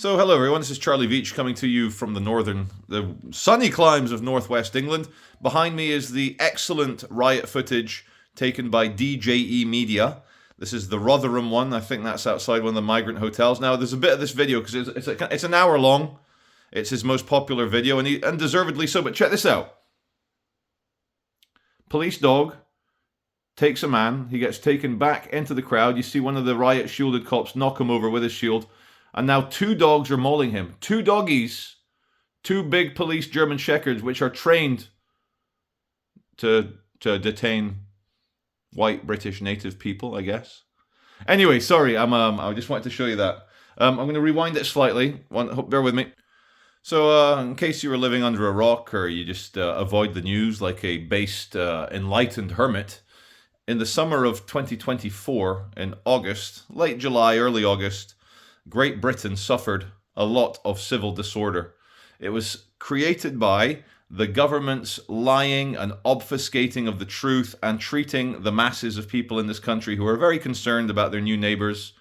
So, hello everyone, this is Charlie Veitch coming to you from the sunny climes of northwest England. Behind me is the excellent riot footage taken by DJE Media. This is the Rotherham one. I think that's outside one of the migrant hotels. Now, there's a bit of this video because it's an hour long. It's his most popular video, and deservedly so. But check this out. Police dog takes a man. He gets taken back into the crowd. You see one of the riot shielded cops knock him over with his shield. And now two dogs are mauling him. Two doggies. Two big police German shepherds, which are trained to detain white British native people, I guess. Anyway, sorry, I just wanted to show you that. I'm going to rewind it slightly. Bear with me. So, in case you were living under a rock or you just avoid the news like a based, enlightened hermit, in the summer of 2024, in August, late July, early August, Great Britain suffered a lot of civil disorder. It was created by the government's lying and obfuscating of the truth and treating the masses of people in this country who are very concerned about their new neighbours,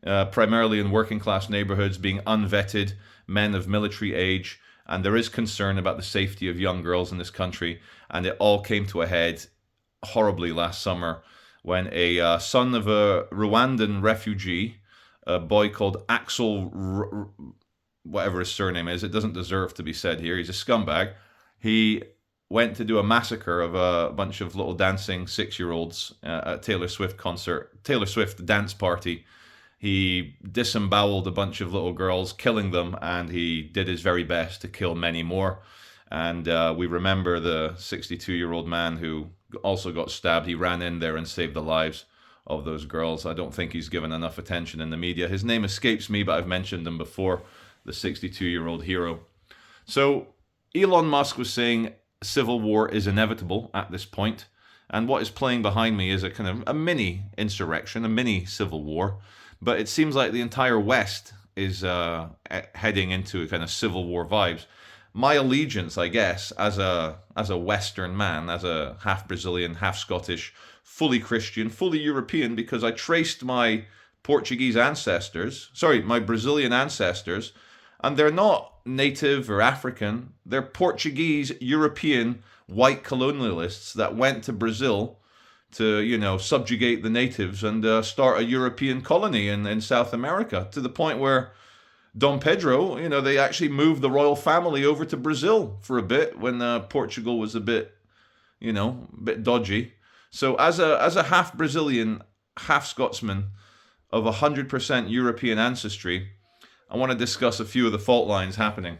primarily in working class neighbourhoods, being unvetted, men of military age, and there is concern about the safety of young girls in this country, and it all came to a head horribly last summer when a son of a Rwandan refugee, a boy called Axel, whatever his surname is, it doesn't deserve to be said here, he's a scumbag. He went to do a massacre of a bunch of little dancing 6-year-olds at a Taylor Swift dance party. He disemboweled a bunch of little girls, killing them, and he did his very best to kill many more. And we remember the 62-year-old man who also got stabbed. He ran in there and saved the lives of those girls. I don't think he's given enough attention in the media. His name escapes me, but I've mentioned him before, the 62-year-old hero. So Elon Musk was saying civil war is inevitable at this point, and what is playing behind me is a kind of a mini insurrection, a mini civil war, but it seems like the entire West is heading into kind of civil war vibes. My allegiance, I guess, as a Western man, as a half Brazilian, half Scottish, fully Christian, fully European, because I traced my my Brazilian ancestors, and they're not native or African. They're Portuguese, European, white colonialists that went to Brazil to, subjugate the natives and start a European colony in South America, to the point where Dom Pedro, they actually moved the royal family over to Brazil for a bit when Portugal was a bit dodgy. So as a half Brazilian, half Scotsman of 100% European ancestry, I want to discuss a few of the fault lines happening.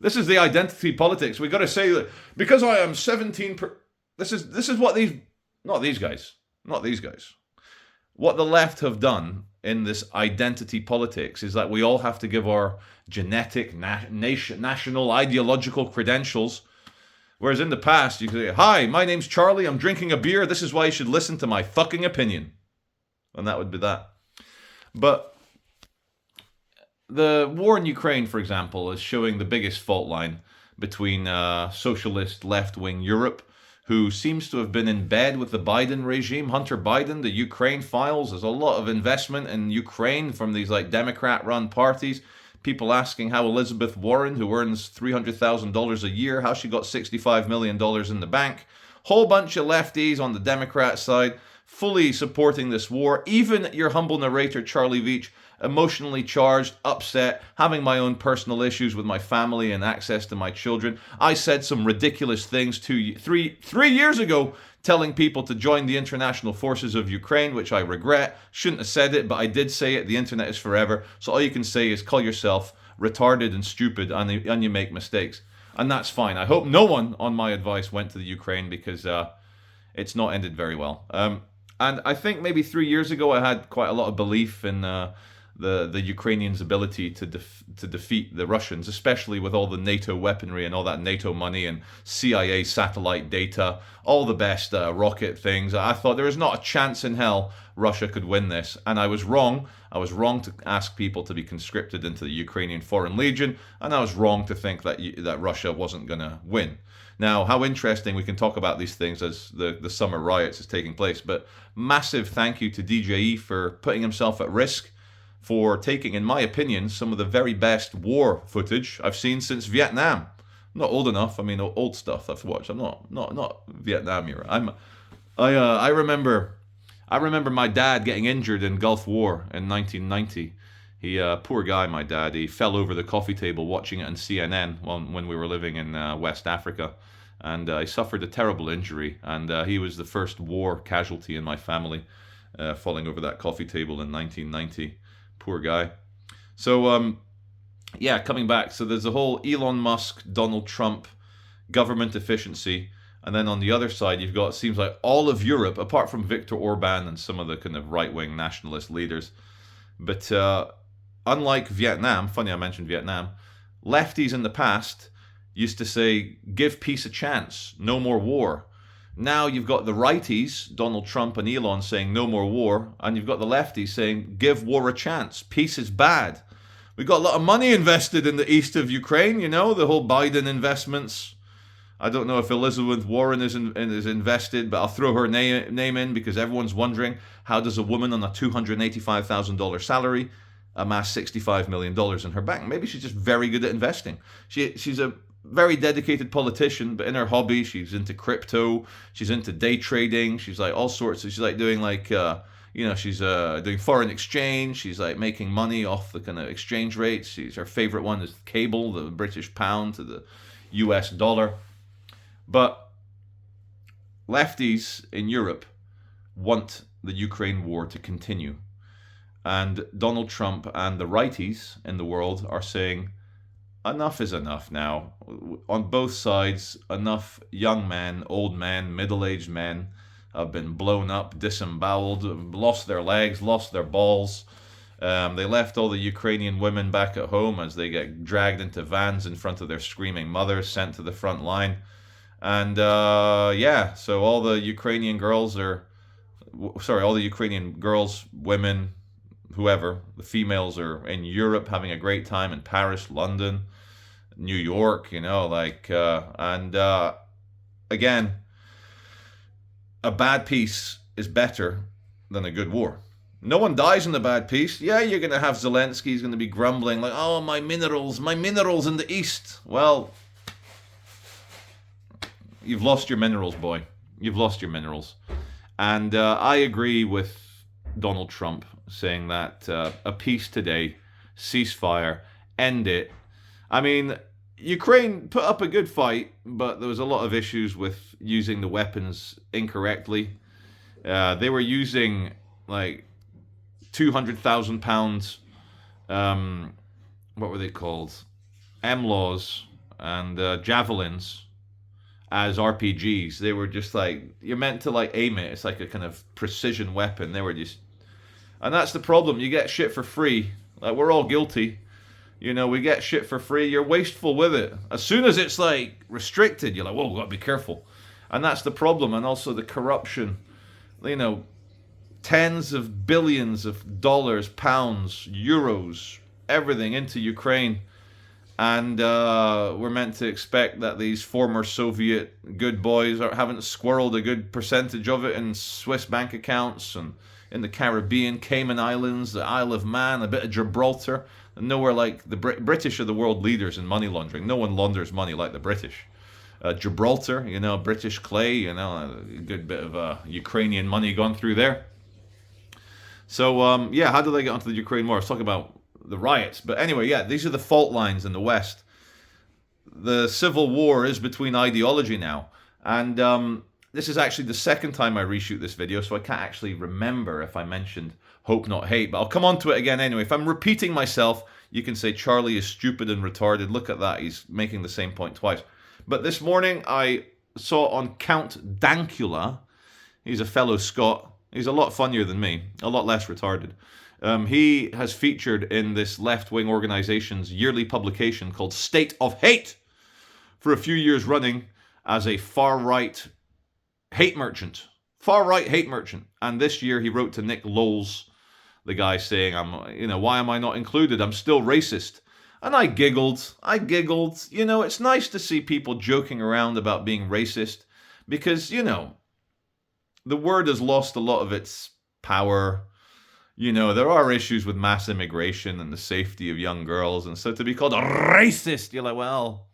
This is the identity politics. We got to say that because I am 17. This is what not these guys. What the left have done in this identity politics is that we all have to give our genetic, national, ideological credentials. Whereas in the past, you could say, "Hi, my name's Charlie, I'm drinking a beer, this is why you should listen to my fucking opinion." And that would be that. But the war in Ukraine, for example, is showing the biggest fault line between socialist left-wing Europe, who seems to have been in bed with the Biden regime, Hunter Biden, the Ukraine files. There's a lot of investment in Ukraine from these Democrat-run parties. People asking how Elizabeth Warren, who earns $300,000 a year, how she got $65 million in the bank. Whole bunch of lefties on the Democrat side, fully supporting this war. Even your humble narrator, Charlie Veitch, emotionally charged, upset, having my own personal issues with my family and access to my children. I said some ridiculous things three years ago, telling people to join the international forces of Ukraine, which I regret. Shouldn't have said it, but I did say it. The internet is forever. So all you can say is call yourself retarded and stupid, and you make mistakes. And that's fine. I hope no one on my advice went to the Ukraine, because it's not ended very well. And I think maybe 3 years ago I had quite a lot of belief in the Ukrainians' ability to defeat the Russians, especially with all the NATO weaponry and all that NATO money and CIA satellite data, all the best rocket things. I thought there is not a chance in hell Russia could win this, and I was wrong. I was wrong to ask people to be conscripted into the Ukrainian Foreign Legion, and I was wrong to think that Russia wasn't going to win. Now, how interesting, we can talk about these things as the summer riots is taking place, but massive thank you to DJE for putting himself at risk for taking, in my opinion, some of the very best war footage I've seen since Vietnam. I'm not old enough. I mean, old stuff I've watched. I'm not Vietnam era. I remember my dad getting injured in Gulf War in 1990. He, poor guy, my dad. He fell over the coffee table watching it on CNN when we were living in West Africa, and he suffered a terrible injury. And he was the first war casualty in my family, falling over that coffee table in 1990. Poor guy. So, yeah, coming back. So there's the whole Elon Musk, Donald Trump, government efficiency. And then on the other side, you've got, it seems like all of Europe, apart from Viktor Orban and some of the kind of right-wing nationalist leaders. But unlike Vietnam, funny I mentioned Vietnam, lefties in the past used to say, give peace a chance, no more war. Now you've got the righties, Donald Trump and Elon, saying no more war. And you've got the lefties saying, give war a chance, peace is bad. We've got a lot of money invested in the east of Ukraine, the whole Biden investments. I don't know if Elizabeth Warren is invested, but I'll throw her name in because everyone's wondering, how does a woman on a $285,000 salary amass $65 million in her bank? Maybe she's just very good at investing. She's a very dedicated politician, but in her hobby, she's into crypto, she's into day trading, she's like all sorts of, she's like doing like, she's doing foreign exchange, she's like making money off the kind of exchange rates. Her favorite one is cable, the British pound to the US dollar. But lefties in Europe want the Ukraine war to continue. And Donald Trump and the righties in the world are saying, enough is enough now. On both sides, enough young men, old men, middle-aged men have been blown up, disemboweled, lost their legs, lost their balls. They left all the Ukrainian women back at home as they get dragged into vans in front of their screaming mothers, sent to the front line. And so all the Ukrainian girls, women, whoever, the females are in Europe having a great time in Paris, London, New York, again, a bad peace is better than a good war. No one dies in the bad peace. Yeah, you're going to have Zelensky, he's going to be grumbling like, oh, my minerals in the east. Well, you've lost your minerals, boy. You've lost your minerals. And I agree with Donald Trump saying that a peace today, ceasefire, end it. I mean, Ukraine put up a good fight, but there was a lot of issues with using the weapons incorrectly. They were using like 200,000 pounds, what were they called? MLAWs and javelins as RPGs. They were just like, you're meant to like aim it. It's like a kind of precision weapon. They were just, and that's the problem. You get shit for free. Like, we're all guilty. We get shit for free. You're wasteful with it. As soon as it's like restricted, you're like, whoa, we've got to be careful. And that's the problem. And also the corruption. Tens of billions of dollars, pounds, euros, everything into Ukraine. And we're meant to expect that these former Soviet good boys haven't squirreled a good percentage of it in Swiss bank accounts and in the Caribbean, Cayman Islands, the Isle of Man, a bit of Gibraltar. And nowhere like the British are the world leaders in money laundering. No one launders money like the British. Gibraltar, British clay, a good bit of Ukrainian money gone through there. So, how do they get onto the Ukraine war? I was talking about the riots. But anyway, these are the fault lines in the West. The civil war is between ideology now. And this is actually the second time I reshoot this video, so I can't actually remember if I mentioned hope not hate. But I'll come on to it again anyway. If I'm repeating myself, you can say Charlie is stupid and retarded. Look at that. He's making the same point twice. But this morning I saw on Count Dankula, he's a fellow Scot. He's a lot funnier than me, a lot less retarded. He has featured in this left-wing organization's yearly publication called State of Hate for a few years running as a far-right hate merchant. Far-right hate merchant. And this year he wrote to Nick Lowles, the guy saying, why am I not included? I'm still racist. And I giggled. It's nice to see people joking around about being racist because, the word has lost a lot of its power. there are issues with mass immigration and the safety of young girls. And so to be called a racist, you're like, well,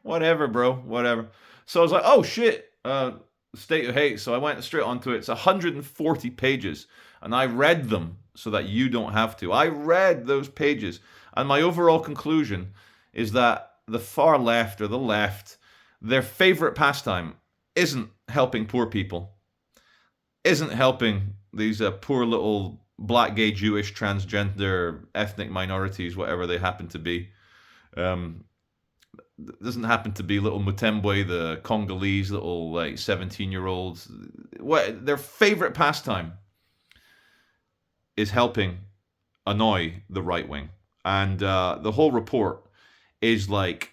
whatever, bro, whatever. So I was like, oh shit, State of Hate. So I went straight onto it. It's 140 pages, and I read them so that you don't have to. I read those pages, and my overall conclusion is that the far left, or the left, their favorite pastime isn't helping poor people, isn't helping these poor little black, gay, Jewish, transgender, ethnic minorities, whatever they happen to be. Doesn't happen to be little Mutembwe, the Congolese little 17-year-olds. What their favorite pastime is helping annoy the right wing, and the whole report is like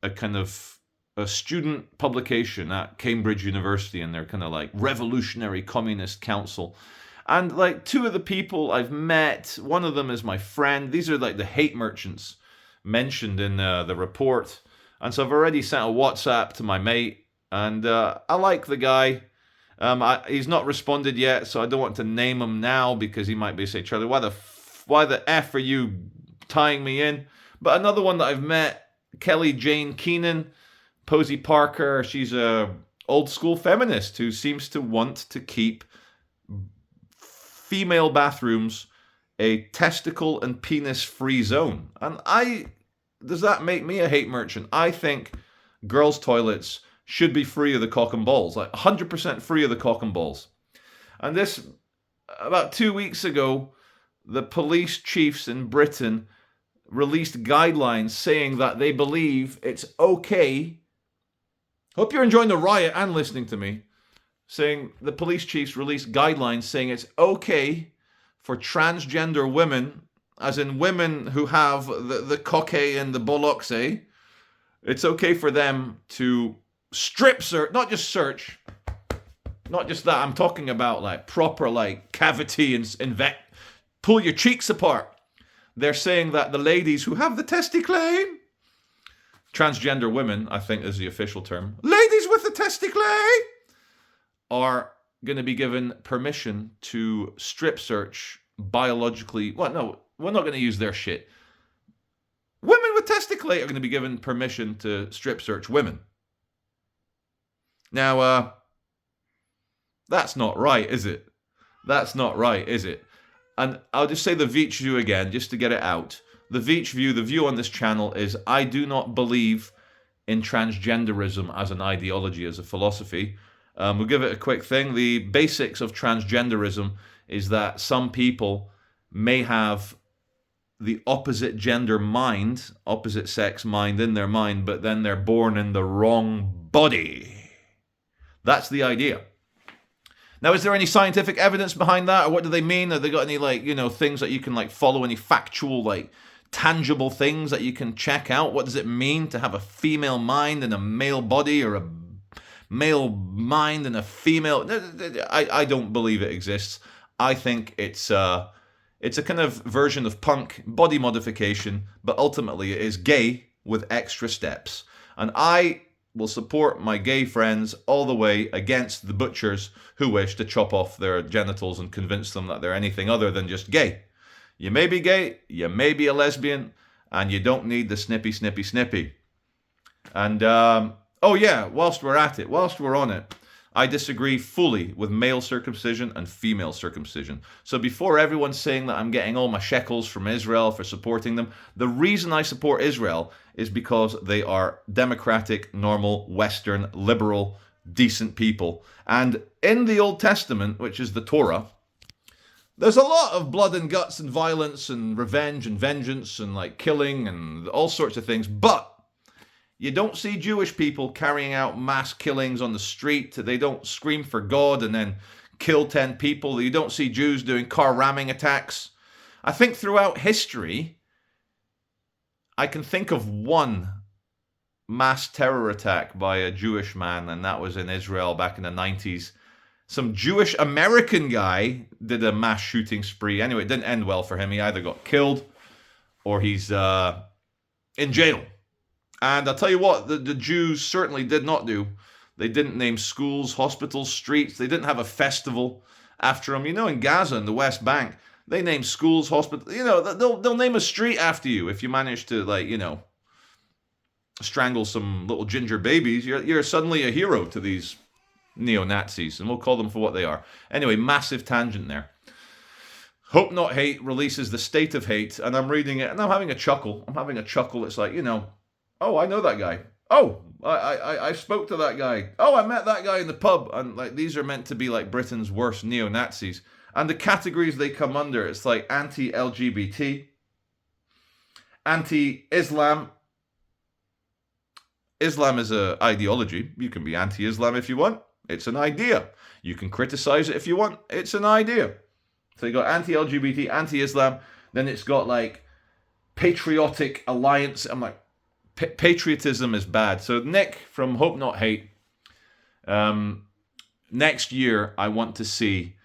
a kind of a student publication at Cambridge University, and they're kind of like Revolutionary Communist Council. And like two of the people I've met, one of them is my friend. These are like the hate merchants mentioned in the report. And so I've already sent a WhatsApp to my mate, and I like the guy. He's not responded yet, so I don't want to name him now because he might be saying, Charlie, why the F are you tying me in? But another one that I've met, Kelly Jane Keenan, Posey Parker, she's a old school feminist who seems to want to keep female bathrooms a testicle and penis free zone. And does that make me a hate merchant? I think girls' toilets should be free of the cock and balls, like 100% free of the cock and balls. And this, about 2 weeks ago, the police chiefs in Britain released guidelines saying that they believe it's okay. Hope you're enjoying the riot and listening to me. Saying the police chiefs released guidelines saying it's okay for transgender women, as in women who have the cockey and the bollocks, it's okay for them to strip search, not just search, not just that. I'm talking about like proper like cavity and pull your cheeks apart. They're saying that the ladies who have the testicles, transgender women, I think is the official term, ladies with the testicles, are going to be given permission to strip search biologically. Well, no, we're not going to use their shit. Women with testicles are going to be given permission to strip search women. Now, that's not right, is it? That's not right, is it? And I'll just say the cveitch view again, just to get it out. The cveitch view, the view on this channel is I do not believe in transgenderism as an ideology, as a philosophy. We'll give it a quick thing. The basics of transgenderism is that some people may have the opposite gender mind, opposite sex mind in their mind, but then they're born in the wrong body. That's the idea. Now, is there any scientific evidence behind that, or what do they mean? Have they got any, things that you can, follow, any factual, tangible things that you can check out? What does it mean to have a female mind in a male body, or a male mind and a female? I don't believe it exists. I think it's a kind of version of punk body modification, but ultimately it is gay with extra steps. And I will support my gay friends all the way against the butchers who wish to chop off their genitals and convince them that they're anything other than just gay. You may be gay, you may be a lesbian, and you don't need the snippy, snippy, snippy. And, whilst we're at it, whilst we're on it, I disagree fully with male circumcision and female circumcision. So before everyone's saying that I'm getting all my shekels from Israel for supporting them, the reason I support Israel is because they are democratic, normal, Western, liberal, decent people. And in the Old Testament, which is the Torah, there's a lot of blood and guts and violence and revenge and vengeance and killing and all sorts of things, but you don't see Jewish people carrying out mass killings on the street. They don't scream for God and then kill 10 people. You don't see Jews doing car ramming attacks. I think throughout history, I can think of one mass terror attack by a Jewish man, and that was in Israel back in the 90s. Some Jewish American guy did a mass shooting spree. Anyway, it didn't end well for him. He either got killed or he's in jail. And I'll tell you what, the Jews certainly did not do. They didn't name schools, hospitals, streets. They didn't have a festival after him. You know, in Gaza and the West Bank, they name schools, hospitals. You know, they'll name a street after you if you manage to, like, you know, strangle some little ginger babies. You're suddenly a hero to these neo-Nazis, and we'll call them for what they are. Anyway, massive tangent there. Hope Not Hate releases The State of Hate, and I'm reading it, and I'm having a chuckle. It's like, you know, oh, I know that guy. Oh, I spoke to that guy. Oh, I met that guy in the pub. And like, these are meant to be like Britain's worst neo-Nazis. And the categories they come under, it's like anti-LGBT, anti-Islam. Islam is an ideology. You can be anti-Islam if you want. It's an idea. You can criticize it if you want. It's an idea. So you got anti-LGBT, anti-Islam. Then it's got like patriotic alliance. I'm like, patriotism is bad. So Nick from Hope Not Hate. Next year, I want to see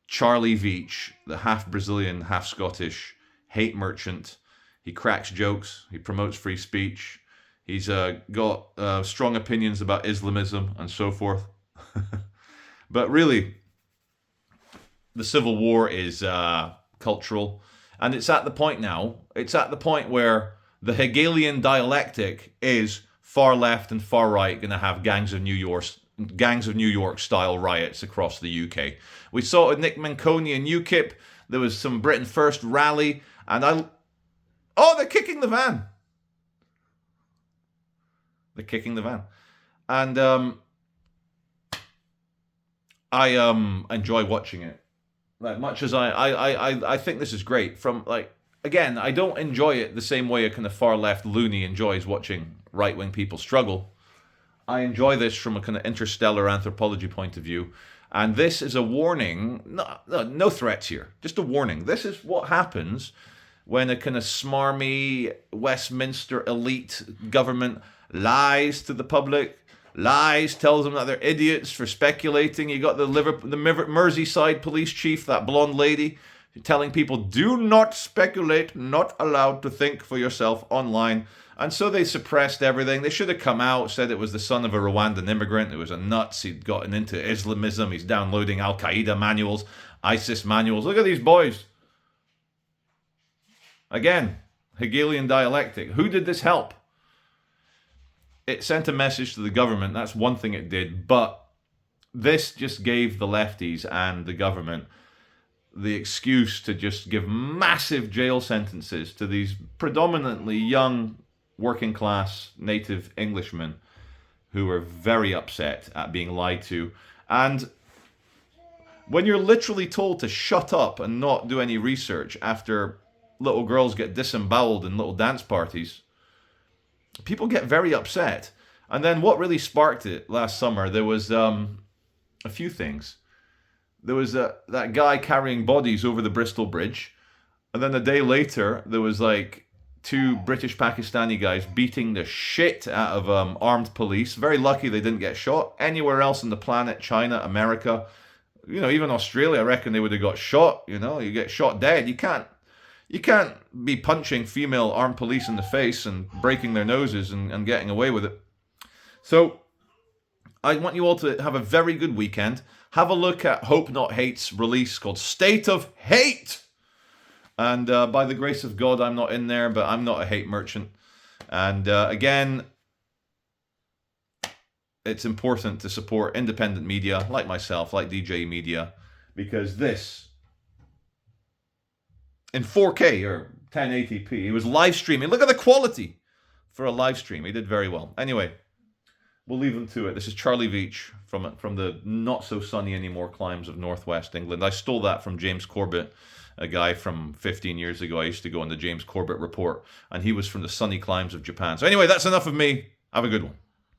Charlie Veitch, the half Brazilian, half Scottish hate merchant. He cracks jokes. He promotes free speech. He's got strong opinions about Islamism and so forth. But really, the Civil War is cultural. And it's at the point now, where the Hegelian dialectic is far left and far right going to have gangs of New York style riots across the UK. We saw it with Nick Manconi and UKIP. There was some Britain First rally. And they're kicking the van. They're kicking the van. And I enjoy watching it. Like, much as I think this is great. From, like, again, I don't enjoy it the same way a kind of far left loony enjoys watching right wing people struggle. I enjoy this from a kind of interstellar anthropology point of view. And this is a warning. No threats here. Just a warning. This is what happens when a kind of smarmy Westminster elite government lies to the public, tells them that they're idiots for speculating. You got the Merseyside police chief, that blonde lady, telling people, do not speculate, not allowed to think for yourself online. And so they suppressed everything. They should have come out, said it was the son of a Rwandan immigrant. It was a nuts. He'd gotten into Islamism. He's downloading Al-Qaeda manuals, ISIS manuals. Look at these boys. Again, Hegelian dialectic. Who did this help? It sent a message to the government. That's one thing it did. But this just gave the lefties and the government the excuse to just give massive jail sentences to these predominantly young, working class native Englishmen who were very upset at being lied to. And when you're literally told to shut up and not do any research after little girls get disemboweled in little dance parties, people get very upset. And then what really sparked it last summer, there was a few things. There was that guy carrying bodies over the Bristol Bridge. And then a day later, there was like two British Pakistani guys beating the shit out of armed police. Very lucky they didn't get shot. Anywhere else on the planet, China, America, you know, even Australia, I reckon they would have got shot. You know, you get shot dead. You can't be punching female armed police in the face and breaking their noses and getting away with it. So I want you all to have a very good weekend. Have a look at Hope Not Hate's release called State of Hate. And by the grace of God, I'm not in there, but I'm not a hate merchant. And again, it's important to support independent media like myself, like DJ Media, because this, in 4K or 1080p, he was live streaming. Look at the quality for a live stream. He did very well. Anyway, we'll leave them to it. This is Charlie Veitch from the not so sunny anymore climes of northwest England. I stole that from James Corbett, a guy from 15 years ago. I used to go on the James Corbett Report, and he was from the sunny climes of Japan. So anyway, that's enough of me. Have a good one.